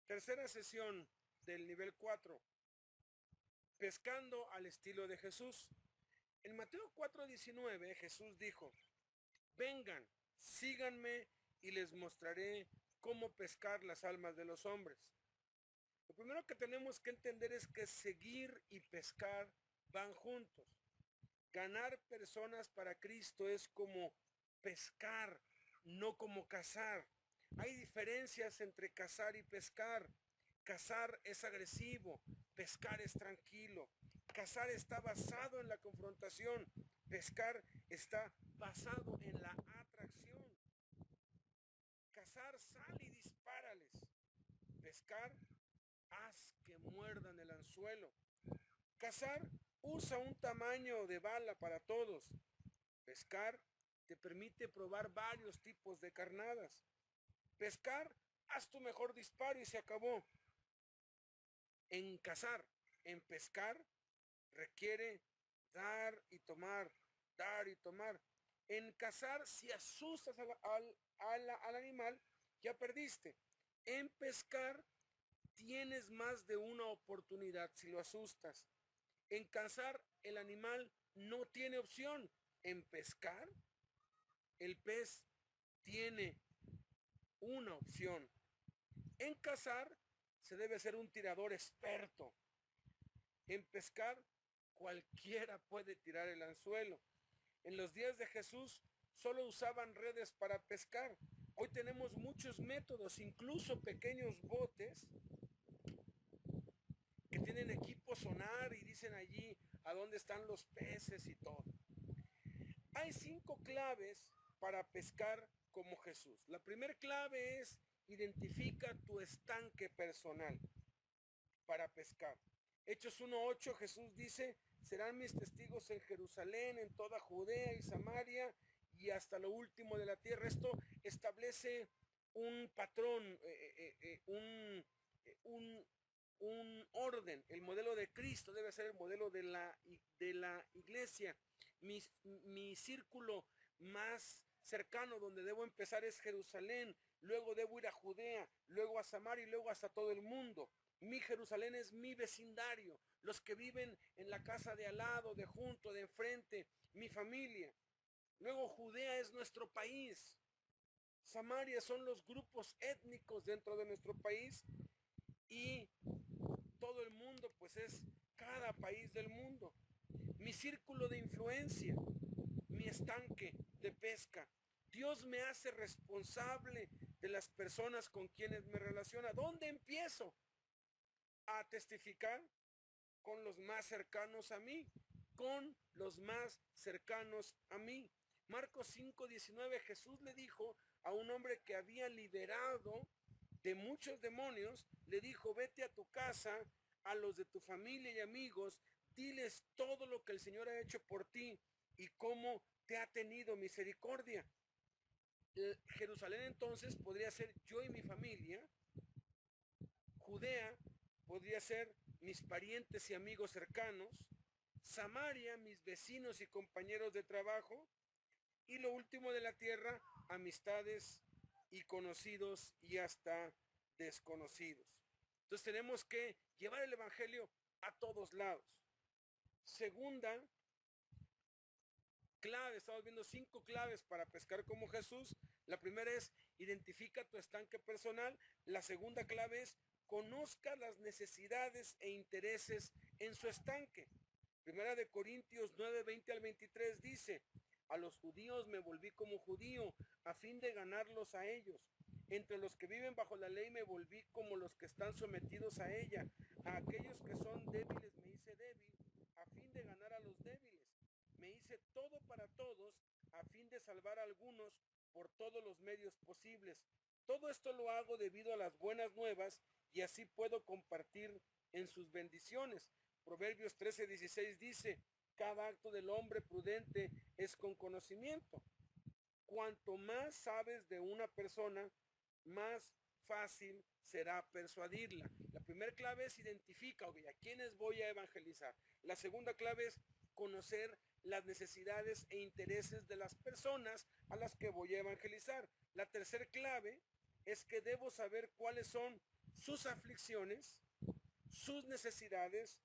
Tercera sesión del nivel 4. Pescando al estilo de Jesús. En Mateo 4:19 Jesús dijo: vengan, síganme y les mostraré cómo pescar las almas de los hombres. Lo primero que tenemos que entender es que seguir y pescar van juntos. Ganar personas para Cristo es como pescar, no como cazar. Hay diferencias entre cazar y pescar. Cazar es agresivo, pescar es tranquilo. Cazar está basado en la confrontación, pescar está basado en la atracción. Cazar, sal y dispárales. Pescar, haz que muerdan el anzuelo. Cazar, usa un tamaño de bala para todos. Pescar te permite probar varios tipos de carnadas. Pescar, haz tu mejor disparo y se acabó. En cazar, en pescar, requiere dar y tomar, dar y tomar. En cazar, si asustas al animal, ya perdiste. En pescar, tienes más de una oportunidad si lo asustas. En cazar, el animal no tiene opción. En pescar, el pez tiene una opción. En cazar, se debe ser un tirador experto. En pescar, cualquiera puede tirar el anzuelo. En los días de Jesús, solo usaban redes para pescar. Hoy tenemos muchos métodos, incluso pequeños botes que tienen equipo sonar y dicen allí a dónde están los peces y todo. Hay 5 claves para pescar como Jesús. La primera clave es: identifica tu estanque personal para pescar. Hechos 1:8, Jesús dice: serán mis testigos en Jerusalén, en toda Judea y Samaria y hasta lo último de la tierra. Esto establece un patrón, un orden. El modelo de Cristo debe ser el modelo de la iglesia. Mi círculo más cercano donde debo empezar es Jerusalén, luego debo ir a Judea, luego a Samaria y luego hasta todo el mundo. Mi Jerusalén es mi vecindario, los que viven en la casa de al lado, de junto, de enfrente, mi familia. Luego Judea es nuestro país. Samaria son los grupos étnicos dentro de nuestro país y todo el mundo pues es cada país del mundo. Mi círculo de influencia, mi estanque de pesca. Dios me hace responsable de las personas con quienes me relaciona. ¿Dónde empiezo a testificar? Con los más cercanos a mí, con los más cercanos a mí. Marcos 5:19, Jesús le dijo a un hombre que había liberado de muchos demonios, le dijo: vete a tu casa, a los de tu familia y amigos, diles todo lo que el Señor ha hecho por ti y cómo te ha tenido misericordia. Jerusalén entonces podría ser yo y mi familia. Judea podría ser mis parientes y amigos cercanos. Samaria, mis vecinos y compañeros de trabajo. Y lo último de la tierra, amistades y conocidos y hasta desconocidos. Entonces tenemos que llevar el evangelio a todos lados. Segunda clave, estamos viendo 5 claves para pescar como Jesús. La primera es: identifica tu estanque personal. La segunda clave es: conozca las necesidades e intereses en su estanque. Primera de Corintios 9:20 al 23 dice: a los judíos me volví como judío a fin de ganarlos a ellos. Entre los que viven bajo la ley me volví como los que están sometidos a ella. A aquellos que son débiles me hice débil a fin de ganar a los débiles. Me hice todo para todos a fin de salvar a algunos por todos los medios posibles. Todo esto lo hago debido a las buenas nuevas y así puedo compartir en sus bendiciones. Proverbios 13:16 dice: cada acto del hombre prudente es con conocimiento. Cuanto más sabes de una persona, más fácil será persuadirla. La primera clave es: identifica, ¿a quiénes voy a evangelizar? La segunda clave es conocer las necesidades e intereses de las personas a las que voy a evangelizar. La tercera clave es que debo saber cuáles son sus aflicciones, sus necesidades,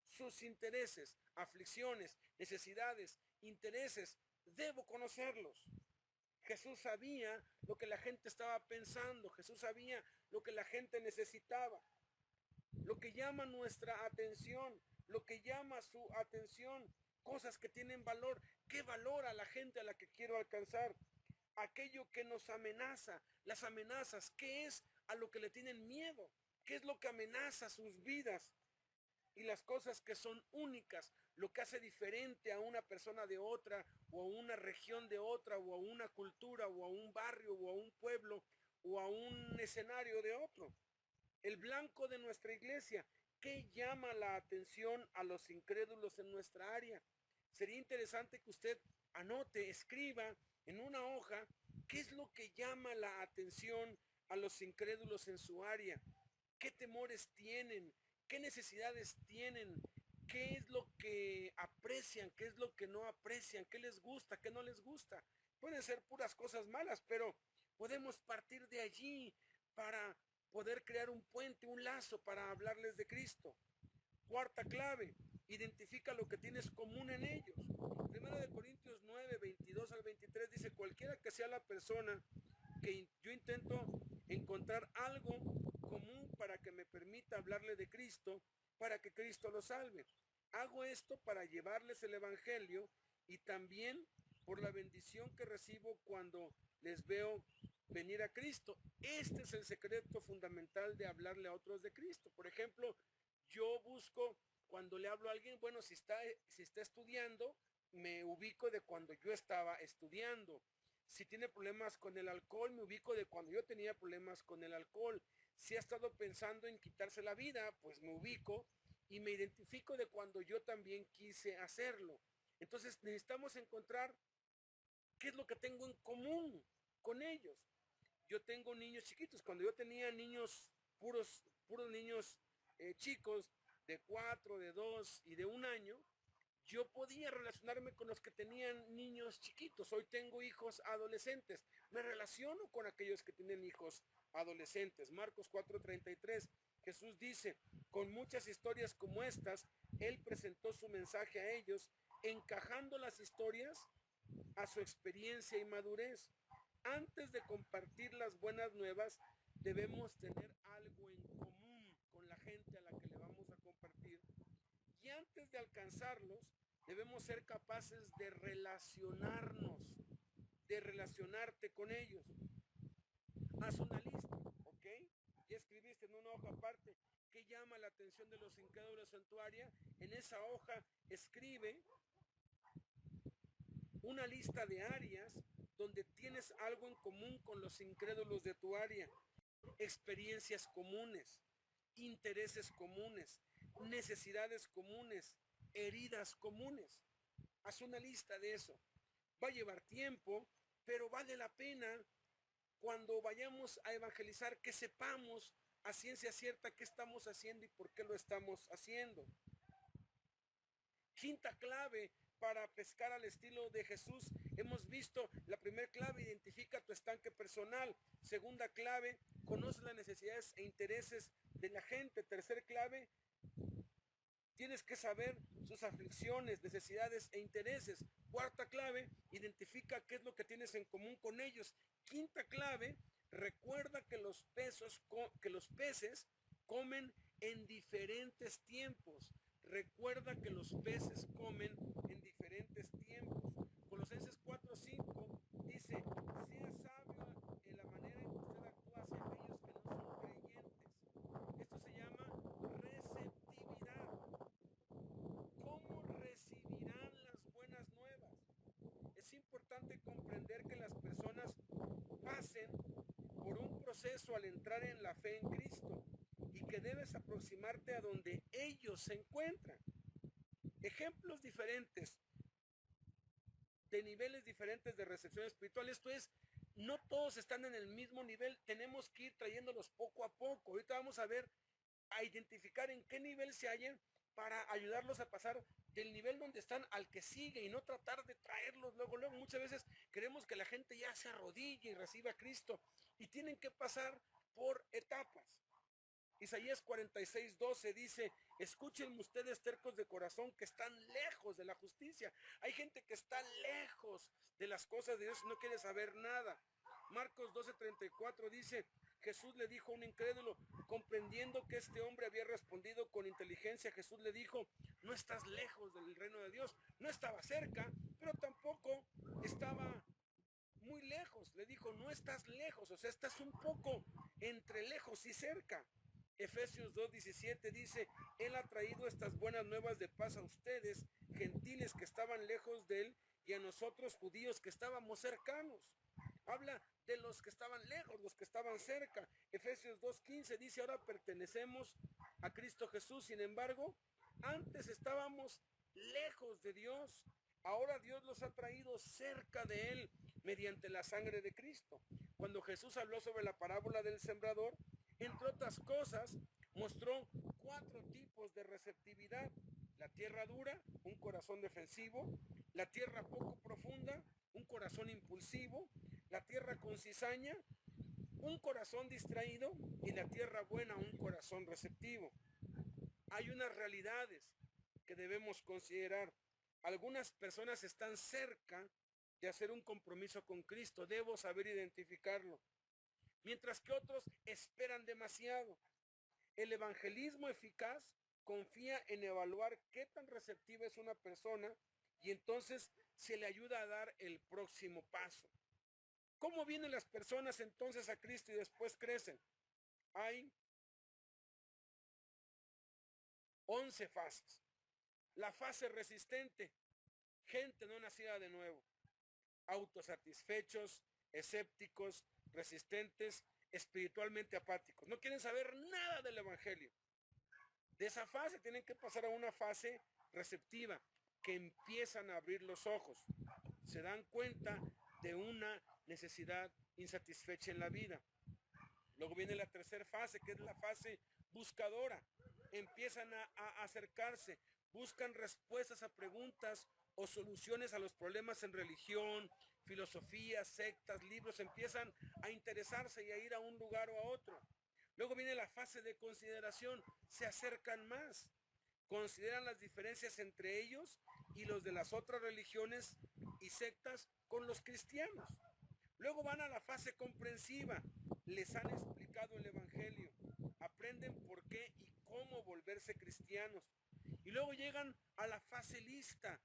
sus intereses, aflicciones, necesidades, intereses. Debo conocerlos. Jesús sabía lo que la gente estaba pensando. Jesús sabía lo que la gente necesitaba. Lo que llama nuestra atención, lo que llama su atención, cosas que tienen valor. ¿Qué valora la gente a la que quiero alcanzar? Aquello que nos amenaza, las amenazas, ¿qué es a lo que le tienen miedo? ¿Qué es lo que amenaza sus vidas? Y las cosas que son únicas, lo que hace diferente a una persona de otra, o a una región de otra, o a una cultura, o a un barrio, o a un pueblo, o a un escenario de otro. El blanco de nuestra iglesia, ¿qué llama la atención a los incrédulos en nuestra área? Sería interesante que usted anote, escriba en una hoja qué es lo que llama la atención a los incrédulos en su área. ¿Qué temores tienen? ¿Qué necesidades tienen? ¿Qué es lo que aprecian? ¿Qué es lo que no aprecian? ¿Qué les gusta? ¿Qué no les gusta? Pueden ser puras cosas malas, pero podemos partir de allí para poder crear un puente, un lazo para hablarles de Cristo. Cuarta clave, identifica lo que tienes común en ellos. Primero de Corintios 9, 22 al 23 dice, cualquiera que sea la persona que yo intento encontrar algo común para que me permita hablarle de Cristo, para que Cristo lo salve. Hago esto para llevarles el Evangelio y también por la bendición que recibo cuando les veo venir a Cristo. Este es el secreto fundamental de hablarle a otros de Cristo. Por ejemplo, yo busco cuando le hablo a alguien, bueno, si está estudiando, me ubico de cuando yo estaba estudiando. Si tiene problemas con el alcohol, me ubico de cuando yo tenía problemas con el alcohol. Si ha estado pensando en quitarse la vida, pues me ubico y me identifico de cuando yo también quise hacerlo. Entonces necesitamos encontrar qué es lo que tengo en común con ellos. Yo tengo niños chiquitos. Cuando yo tenía niños, puros niños chicos, de 4, de 2 y de 1 año, yo podía relacionarme con los que tenían niños chiquitos. Hoy tengo hijos adolescentes. Me relaciono con aquellos que tienen hijos adolescentes. Marcos 4:33. Jesús dice, con muchas historias como estas, Él presentó su mensaje a ellos, encajando las historias a su experiencia y madurez. Antes de compartir las buenas nuevas, debemos tener algo en común con la gente a la que le vamos a compartir. Y antes de alcanzarlos, debemos ser capaces de relacionarnos, de relacionarte con ellos. Haz una lista, ¿ok? Ya escribiste en una hoja aparte qué llama la atención de los incrédulos en tu área. En esa hoja escribe una lista de áreas donde tienes algo en común con los incrédulos de tu área. Experiencias comunes, intereses comunes, necesidades comunes, heridas comunes. Haz una lista de eso. Va a llevar tiempo, pero vale la pena cuando vayamos a evangelizar que sepamos a ciencia cierta qué estamos haciendo y por qué lo estamos haciendo. Quinta clave para pescar al estilo de Jesús. Hemos visto la primera clave, identifica tu estanque personal. Segunda clave, conoce las necesidades e intereses de la gente. Tercer clave, tienes que saber sus aflicciones, necesidades e intereses. Cuarta clave, identifica qué es lo que tienes en común con ellos. Quinta clave, recuerda que los peces comen en diferentes tiempos. Recuerda que los peces comen en diferentes tiempos. Colosenses 4:5 dice, sea sabio en la manera en que usted actúa hacia aquellos que no son creyentes. Esto se llama receptividad. ¿Cómo recibirán las buenas nuevas? Es importante comprender que las personas pasen por un proceso al entrar en la fe en Cristo y que debes aproximarte a donde ellos se encuentran. Ejemplos diferentes de niveles diferentes de recepción espiritual. Esto es, no todos están en el mismo nivel, tenemos que ir trayéndolos poco a poco. Ahorita vamos a ver, a identificar en qué nivel se hallan para ayudarlos a pasar del nivel donde están al que sigue y no tratar de traerlos luego. Muchas veces queremos que la gente ya se arrodille y reciba a Cristo y tienen que pasar por etapas. Isaías 46:12 dice, escuchen ustedes tercos de corazón que están lejos de la justicia. Hay gente que está lejos de las cosas de Dios y no quiere saber nada. Marcos 12:34 dice, Jesús le dijo a un incrédulo, comprendiendo que este hombre había respondido con inteligencia, Jesús le dijo, no estás lejos del reino de Dios. No estaba cerca, pero tampoco estaba muy lejos. Le dijo, no estás lejos, o sea, estás un poco entre lejos y cerca. Efesios 2:17 dice, Él ha traído estas buenas nuevas de paz a ustedes, gentiles que estaban lejos de Él, y a nosotros judíos que estábamos cercanos. Habla de los que estaban lejos, los que estaban cerca. Efesios 2:15 dice, ahora pertenecemos a Cristo Jesús, sin embargo, antes estábamos lejos de Dios. Ahora Dios los ha traído cerca de Él mediante la sangre de Cristo. Cuando Jesús habló sobre la parábola del sembrador, entre otras cosas, mostró 4 tipos de receptividad. La tierra dura, un corazón defensivo. La tierra poco profunda, un corazón impulsivo. La tierra con cizaña, un corazón distraído. Y la tierra buena, un corazón receptivo. Hay unas realidades que debemos considerar. Algunas personas están cerca de hacer un compromiso con Cristo. Debo saber identificarlo. Mientras que otros esperan demasiado. El evangelismo eficaz confía en evaluar qué tan receptiva es una persona y entonces se le ayuda a dar el próximo paso. ¿Cómo vienen las personas entonces a Cristo y después crecen? Hay 11 fases. La fase resistente, gente no nacida de nuevo, autosatisfechos, escépticos, resistentes, espiritualmente apáticos. No quieren saber nada del evangelio. De esa fase tienen que pasar a una fase receptiva, que empiezan a abrir los ojos. Se dan cuenta de una necesidad insatisfecha en la vida. Luego viene la tercera fase, que es la fase buscadora. Empiezan a acercarse, buscan respuestas a preguntas o soluciones a los problemas en religión, filosofía, sectas, libros. Empiezan a interesarse y a ir a un lugar o a otro. Luego viene la fase de consideración, se acercan más, consideran las diferencias entre ellos y los de las otras religiones y sectas con los cristianos. Luego van a la fase comprensiva, les han explicado el evangelio, aprenden por qué y cómo volverse cristianos. Y luego llegan a la fase lista,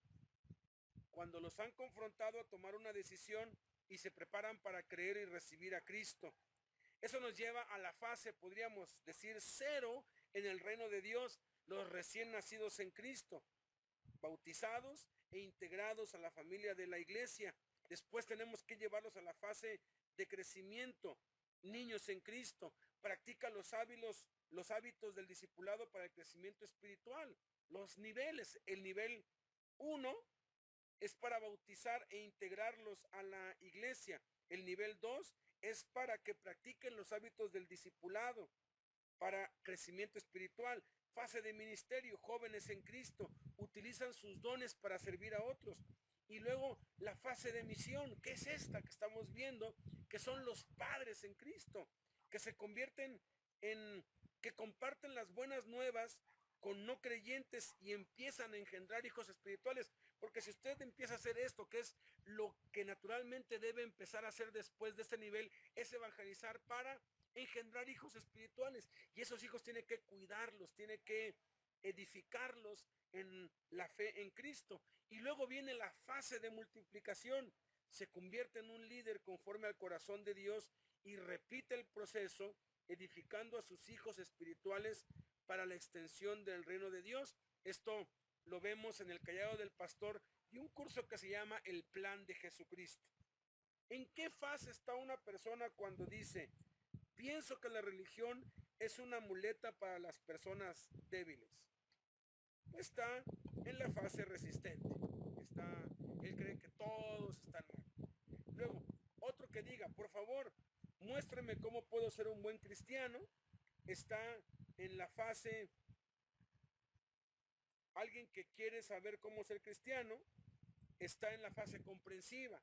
cuando los han confrontado a tomar una decisión y se preparan para creer y recibir a Cristo. Eso nos lleva a la fase, podríamos decir, 0 en el reino de Dios, los recién nacidos en Cristo, bautizados e integrados a la familia de la iglesia. Después tenemos que llevarlos a la fase de crecimiento, niños en Cristo. Practica los hábitos del discipulado para el crecimiento espiritual. Los niveles, el nivel 1 es para bautizar e integrarlos a la iglesia. El nivel 2 es para que practiquen los hábitos del discipulado para crecimiento espiritual. Fase de ministerio, jóvenes en Cristo, utilizan sus dones para servir a otros. Y luego la fase de misión, que es esta que estamos viendo, que son los padres en Cristo, que se convierten que comparten las buenas nuevas con no creyentes y empiezan a engendrar hijos espirituales. Porque si usted empieza a hacer esto, que es lo que naturalmente debe empezar a hacer después de este nivel, es evangelizar para engendrar hijos espirituales. Y esos hijos tiene que cuidarlos, tiene que edificarlos en la fe en Cristo. Y luego viene la fase de multiplicación. Se convierte en un líder conforme al corazón de Dios y repite el proceso, edificando a sus hijos espirituales para la extensión del reino de Dios. Esto lo vemos en el Callado del Pastor y un curso que se llama El Plan de Jesucristo. ¿En qué fase está una persona cuando dice, pienso que la religión es una muleta para las personas débiles? Está en la fase resistente. Él cree que todos están mal. Luego, otro que diga, por favor, muéstrame cómo puedo ser un buen cristiano. Está en la fase, alguien que quiere saber cómo ser cristiano, está en la fase comprensiva.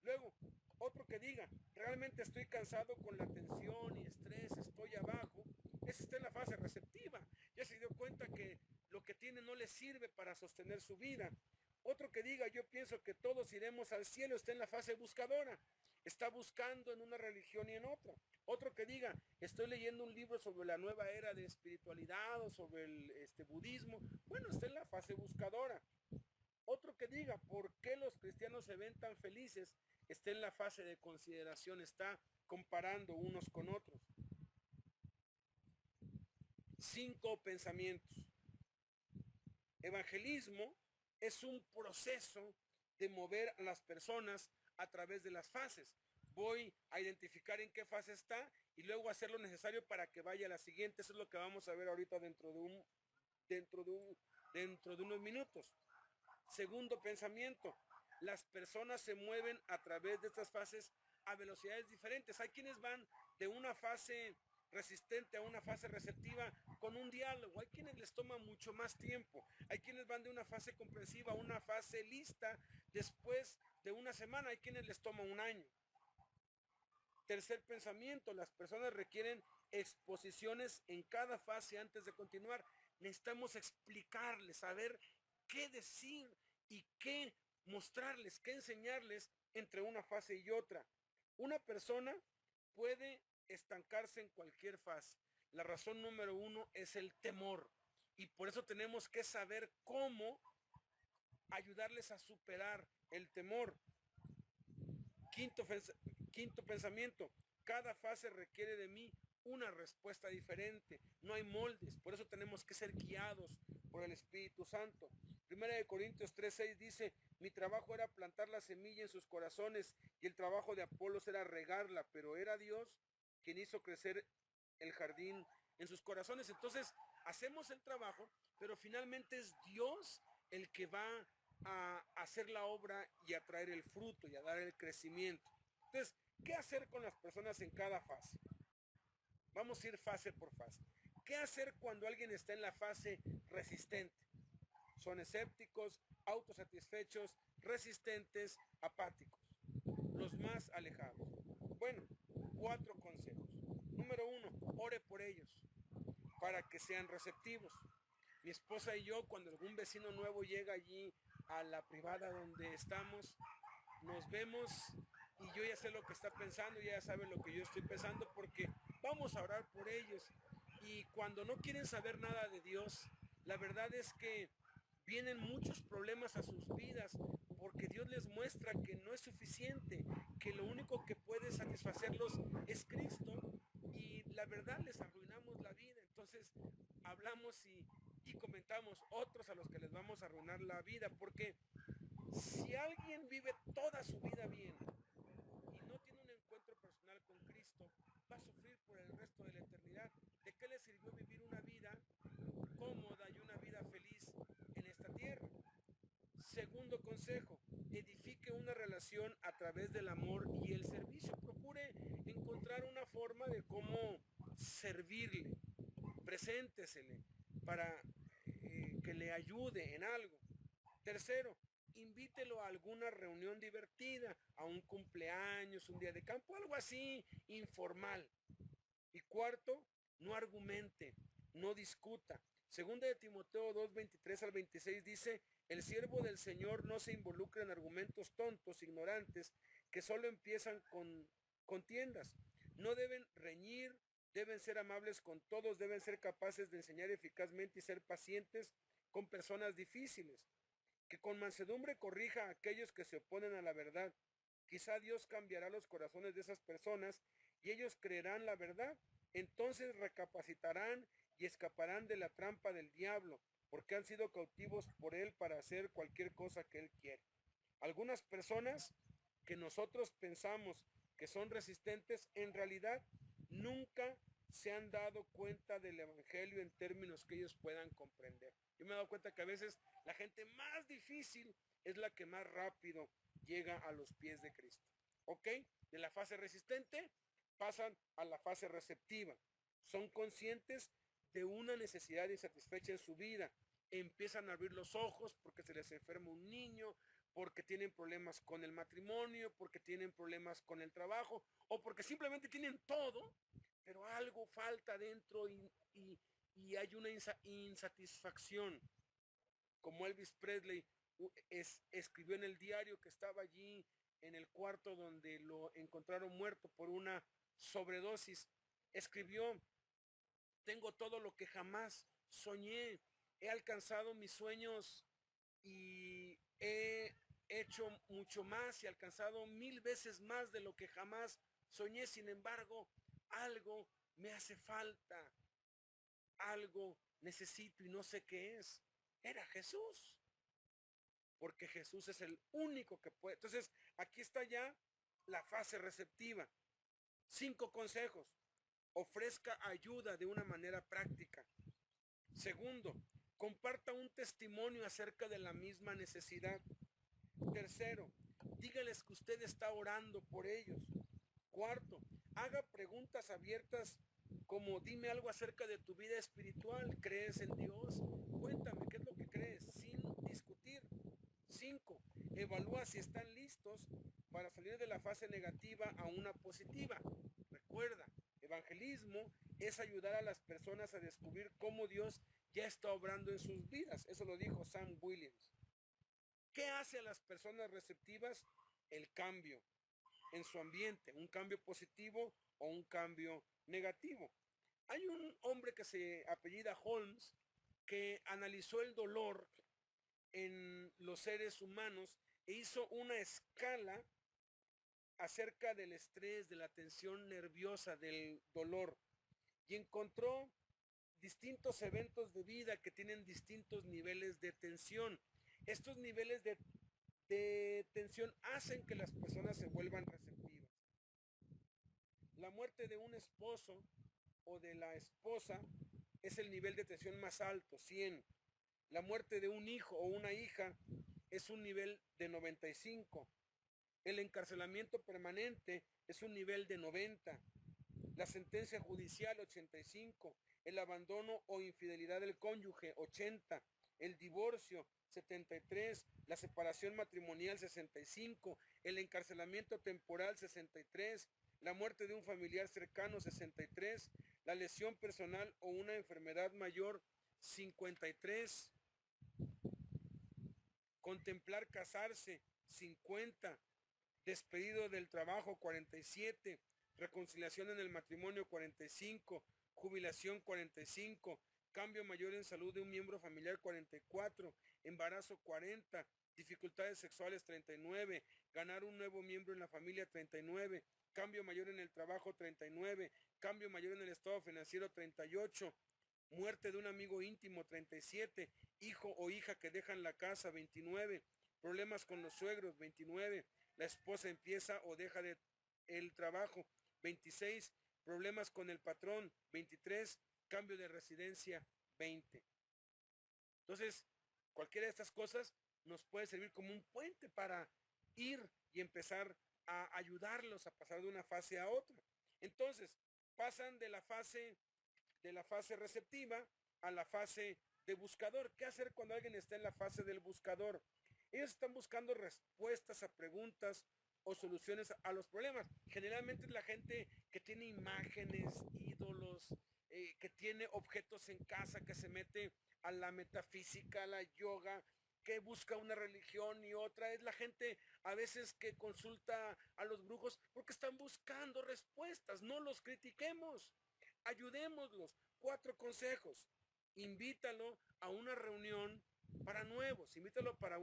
Luego, otro que diga, realmente estoy cansado con la tensión y estrés, estoy abajo Ese está en la fase receptiva. Ya se dio cuenta que lo que tiene no le sirve para sostener su vida. Otro que diga, yo pienso que todos iremos al cielo, está en la fase buscadora. Está buscando en una religión y en otra. Otro que diga, estoy leyendo un libro sobre la nueva era de espiritualidad o sobre el budismo. Bueno, está en la fase buscadora. Otro que diga, ¿por qué los cristianos se ven tan felices? Está en la fase de consideración, está comparando unos con otros. 5 pensamientos. Evangelismo es un proceso de mover a las personas a través de las fases. Voy a identificar en qué fase está y luego hacer lo necesario para que vaya a la siguiente. Eso es lo que vamos a ver ahorita dentro de unos minutos. Segundo pensamiento, las personas se mueven a través de estas fases a velocidades diferentes. Hay quienes van de una fase resistente a una fase receptiva con un diálogo. Hay quienes les toma mucho más tiempo. Hay quienes van de una fase comprensiva a una fase lista después de una semana. Hay quienes les toma un año. Tercer pensamiento, las personas requieren exposiciones en cada fase antes de continuar. Necesitamos explicarles, saber qué decir y qué mostrarles, qué enseñarles entre una fase y otra. Una persona puede estancarse en cualquier fase. La razón número 1 es el temor. Y por eso tenemos que saber cómo ayudarles a superar el temor. Quinto pensamiento, cada fase requiere de mí una respuesta diferente. No hay moldes, por eso tenemos que ser guiados por el Espíritu Santo. Primera de Corintios 3:6 dice, mi trabajo era plantar la semilla en sus corazones y el trabajo de Apolos era regarla, pero era Dios quien hizo crecer el jardín en sus corazones. Entonces, hacemos el trabajo, pero finalmente es Dios el que va a hacer la obra y a traer el fruto y a dar el crecimiento. Entonces, ¿qué hacer con las personas en cada fase? Vamos a ir fase por fase. ¿Qué hacer cuando alguien está en la fase resistente? Son escépticos, autosatisfechos, resistentes, apáticos, los más alejados. Bueno, 4 consejos. Número 1, ore por ellos para que sean receptivos. Mi esposa y yo, cuando algún vecino nuevo llega allí a la privada donde estamos, nos vemos y yo ya sé lo que está pensando, ya sabe lo que yo estoy pensando, porque vamos a orar por ellos. Y cuando no quieren saber nada de Dios, la verdad es que vienen muchos problemas a sus vidas, porque Dios les muestra que no es suficiente, que lo único que puede satisfacerlos es Cristo, y la verdad les arruinamos la vida. Entonces hablamos y comentamos otros a los que les vamos a arruinar la vida, porque si alguien vive toda su vida bien y no tiene un encuentro personal con Cristo, va a sufrir por el resto de la eternidad. ¿De qué le sirvió vivir una vida cómoda y una vida feliz en esta tierra? Segundo consejo, edifique una relación a través del amor y el servicio. Procure encontrar una forma de cómo servirle. Preséntesele para que le ayude en algo. Tercero, invítelo a alguna reunión divertida, a un cumpleaños, un día de campo, algo así informal. Y cuarto, no argumente, no discuta. Segunda de Timoteo 2:23 al 26 dice, el siervo del Señor no se involucra en argumentos tontos, ignorantes, que solo empiezan con contiendas. No deben reñir, deben ser amables con todos, deben ser capaces de enseñar eficazmente y ser pacientes con personas difíciles. Que con mansedumbre corrija a aquellos que se oponen a la verdad. Quizá Dios cambiará los corazones de esas personas y ellos creerán la verdad. Entonces recapacitarán y escaparán de la trampa del diablo, porque han sido cautivos por él para hacer cualquier cosa que él quiere. Algunas personas que nosotros pensamos que son resistentes, en realidad nunca se han dado cuenta del evangelio en términos que ellos puedan comprender. Yo me he dado cuenta que a veces la gente más difícil es la que más rápido llega a los pies de Cristo. ¿Ok? De la fase resistente pasan a la fase receptiva. Son conscientes de una necesidad insatisfecha en su vida. Empiezan a abrir los ojos porque se les enferma un niño, porque tienen problemas con el matrimonio, porque tienen problemas con el trabajo, o porque simplemente tienen todo pero algo falta dentro y hay una insatisfacción. Como Elvis Presley escribió en el diario que estaba allí en el cuarto donde lo encontraron muerto por una sobredosis, escribió: tengo todo lo que jamás soñé, he alcanzado mis sueños y he hecho mucho más y alcanzado 1000 veces más de lo que jamás soñé. Sin embargo, algo me hace falta, algo necesito y no sé qué es. Era Jesús, porque Jesús es el único que puede. Entonces, aquí está ya la fase receptiva. 5 consejos. Ofrezca ayuda de una manera práctica. Segundo, comparta un testimonio acerca de la misma necesidad. Tercero, dígales que usted está orando por ellos. Cuarto, haga preguntas abiertas como: dime algo acerca de tu vida espiritual. ¿Crees en Dios? Cuéntame qué es lo que crees, sin discutir. 5. Evalúa si están listos para salir de la fase negativa a una positiva. Recuerda, evangelismo es ayudar a las personas a descubrir cómo Dios ya está obrando en sus vidas. Eso lo dijo Sam Williams. ¿Qué hace a las personas receptivas? El cambio en su ambiente, un cambio positivo o un cambio negativo. Hay un hombre que se apellida Holmes que analizó el dolor en los seres humanos e hizo una escala acerca del estrés, de la tensión nerviosa, del dolor, y encontró distintos eventos de vida que tienen distintos niveles de tensión. Estos niveles de tensión hacen que las personas se vuelvan receptivas. La muerte de un esposo o de la esposa es el nivel de tensión más alto, 100. La muerte de un hijo o una hija es un nivel de 95. El encarcelamiento permanente es un nivel de 90. La sentencia judicial, 85. El abandono o infidelidad del cónyuge, 80. El divorcio, 73. La separación matrimonial, 65. El encarcelamiento temporal, 63. La muerte de un familiar cercano, 63. La lesión personal o una enfermedad mayor, 53. Contemplar casarse, 50. Despedido del trabajo, 47. Reconciliación en el matrimonio, 45. Jubilación, 45. Cambio mayor en salud de un miembro familiar, 44. Embarazo, 40. Dificultades sexuales, 39. Ganar un nuevo miembro en la familia, 39. Cambio mayor en el trabajo, 39. Cambio mayor en el estado financiero, 38. Muerte de un amigo íntimo, 37. Hijo o hija que dejan la casa, 29. Problemas con los suegros, 29. La esposa empieza o deja el trabajo, 26. Problemas con el patrón, 23. Cambio de residencia, 20. Entonces, cualquiera de estas cosas nos puede servir como un puente para ir y empezar a ayudarlos a pasar de una fase a otra. Entonces, pasan de la fase receptiva a la fase de buscador. ¿Qué hacer cuando alguien está en la fase del buscador? Ellos están buscando respuestas a preguntas o soluciones a los problemas. Generalmente es la gente que tiene imágenes, ídolos, que tiene objetos en casa, que se mete a la metafísica, a la yoga, que busca una religión y otra. Es la gente a veces que consulta a los brujos porque están buscando respuestas. No los critiquemos, ayudémoslos. 4 consejos. Invítalo a una reunión para nuevos, invítalo para a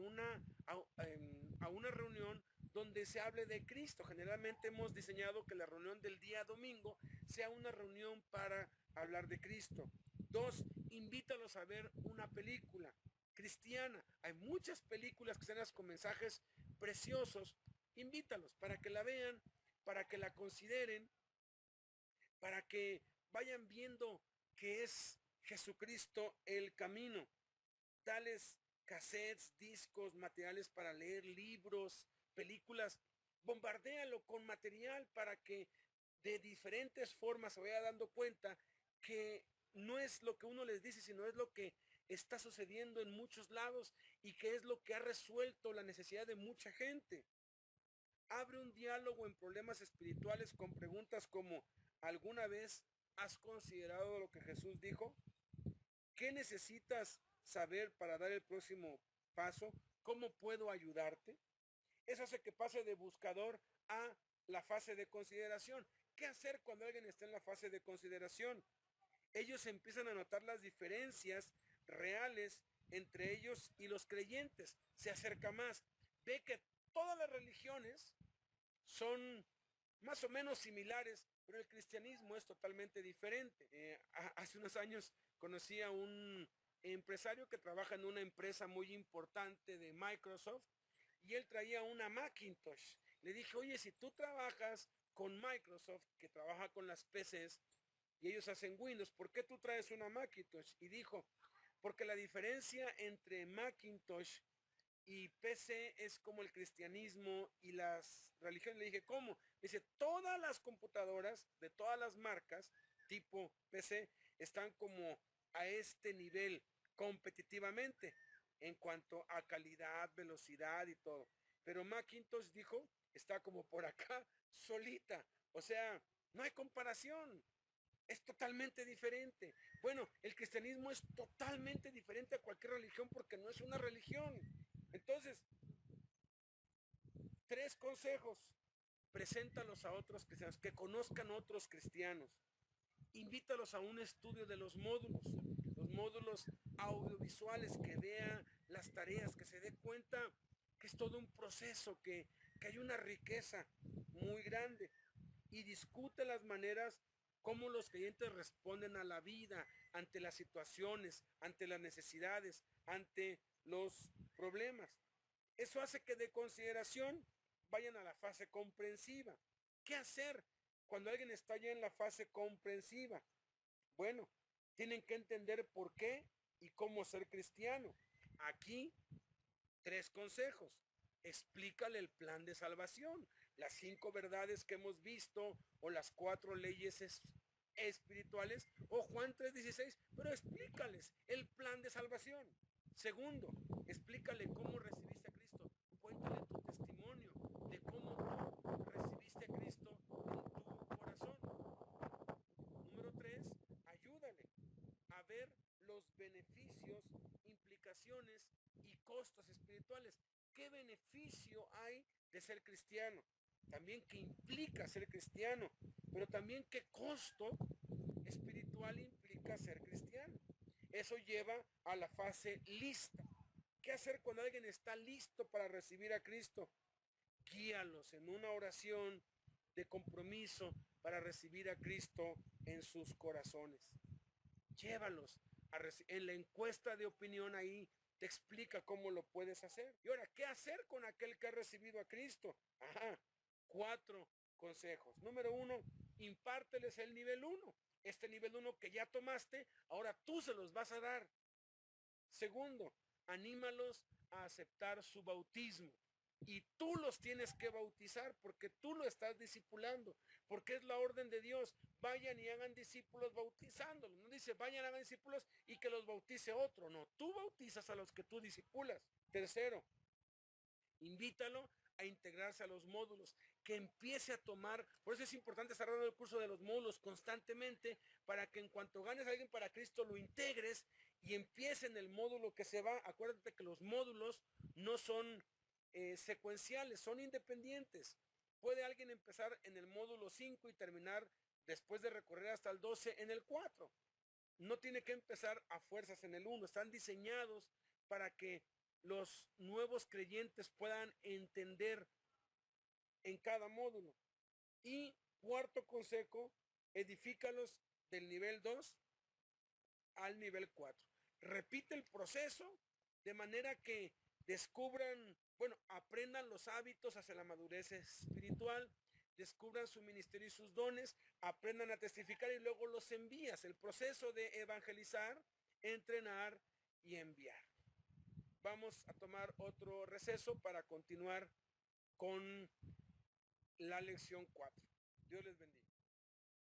una reunión donde se hable de Cristo. Generalmente hemos diseñado que la reunión del día domingo sea una reunión para hablar de Cristo. 2, invítalos a ver una película cristiana. Hay muchas películas cristianas con mensajes preciosos. Invítalos para que la vean, para que la consideren, para que vayan viendo que es Jesucristo el camino. Tales cassettes, discos, materiales para leer, libros, películas. Bombardéalo con material para que de diferentes formas se vaya dando cuenta que no es lo que uno les dice, sino es lo que está sucediendo en muchos lados y que es lo que ha resuelto la necesidad de mucha gente. Abre un diálogo en problemas espirituales con preguntas como: ¿alguna vez has considerado lo que Jesús dijo? ¿Qué necesitas saber para dar el próximo paso? ¿Cómo puedo ayudarte? Eso hace que pase de buscador a la fase de consideración. ¿Qué hacer cuando alguien está en la fase de consideración? Ellos empiezan a notar las diferencias reales entre ellos y los creyentes. Se acerca más. Ve que todas las religiones son más o menos similares, pero el cristianismo es totalmente diferente. Hace unos años conocí a un empresario que trabaja en una empresa muy importante de Microsoft y él traía una Macintosh. Le dije: oye, si tú trabajas con Microsoft, que trabaja con las PCs, y ellos hacen Windows, ¿por qué tú traes una Macintosh? Y dijo: porque la diferencia entre Macintosh y PC es como el cristianismo y las religiones. Le dije: ¿cómo? Dice: todas las computadoras de todas las marcas tipo PC están como a este nivel competitivamente en cuanto a calidad, velocidad y todo. Pero Macintosh, dijo, está como por acá solita. O sea, no hay comparación. Es totalmente diferente. Bueno, el cristianismo es totalmente diferente a cualquier religión porque no es una religión. Entonces, 3 consejos. Preséntalos a otros cristianos, que conozcan otros cristianos. Invítalos a un estudio de los módulos audiovisuales, que vea las tareas, que se dé cuenta que es todo un proceso, que hay una riqueza muy grande. Y discute las maneras como los creyentes responden a la vida, ante las situaciones, ante las necesidades, ante los problemas. Eso hace que de consideración vayan a la fase comprensiva. ¿Qué hacer cuando alguien está ya en la fase comprensiva? Bueno, tienen que entender por qué y cómo ser cristiano. Aquí 3 consejos. Explícale el plan de salvación, las 5 verdades que hemos visto, o las 4 leyes espirituales, o Juan 3:16, pero explícales el plan de salvación. Segundo, explícale cómo recibiste a Cristo. Cuéntale tu testimonio de cómo tú recibiste a Cristo en tu corazón. Número 3, ayúdale a ver los beneficios, implicaciones y costos espirituales. ¿Qué beneficio hay de ser cristiano? También qué implica ser cristiano, pero también qué costo espiritual implica ser cristiano. Eso lleva a la fase lista. ¿Qué hacer cuando alguien está listo para recibir a Cristo? Guíalos en una oración de compromiso para recibir a Cristo en sus corazones. Llévalos en la encuesta de opinión. Ahí te explica cómo lo puedes hacer. Y ahora, ¿qué hacer con aquel que ha recibido a Cristo? Ajá, 4 consejos. Número 1, impárteles el nivel 1. Este nivel 1 que ya tomaste, ahora tú se los vas a dar. Segundo, anímalos a aceptar su bautismo. Y tú los tienes que bautizar porque tú lo estás discipulando, porque es la orden de Dios. Vayan y hagan discípulos bautizándolos. No dice vayan y hagan discípulos y que los bautice otro. No, tú bautizas a los que tú discipulas. Tercero, invítalo a integrarse a los módulos, que empiece a tomar. Por eso es importante estar dando el curso de los módulos constantemente, para que en cuanto ganes a alguien para Cristo lo integres y empiece en el módulo que se va. Acuérdate que los módulos no son secuenciales, son independientes. Puede alguien empezar en el módulo 5 y terminar, después de recorrer hasta el 12, en el 4. No tiene que empezar a fuerzas en el 1. Están diseñados para que los nuevos creyentes puedan entender en cada módulo. Y cuarto consejo, edifícalos del nivel 2 al nivel 4. Repite el proceso de manera que descubran, bueno, aprendan los hábitos hacia la madurez espiritual, descubran su ministerio y sus dones, aprendan a testificar y luego los envías. El proceso de evangelizar, entrenar y enviar. Vamos a tomar otro receso para continuar con la lección 4. Dios les bendiga.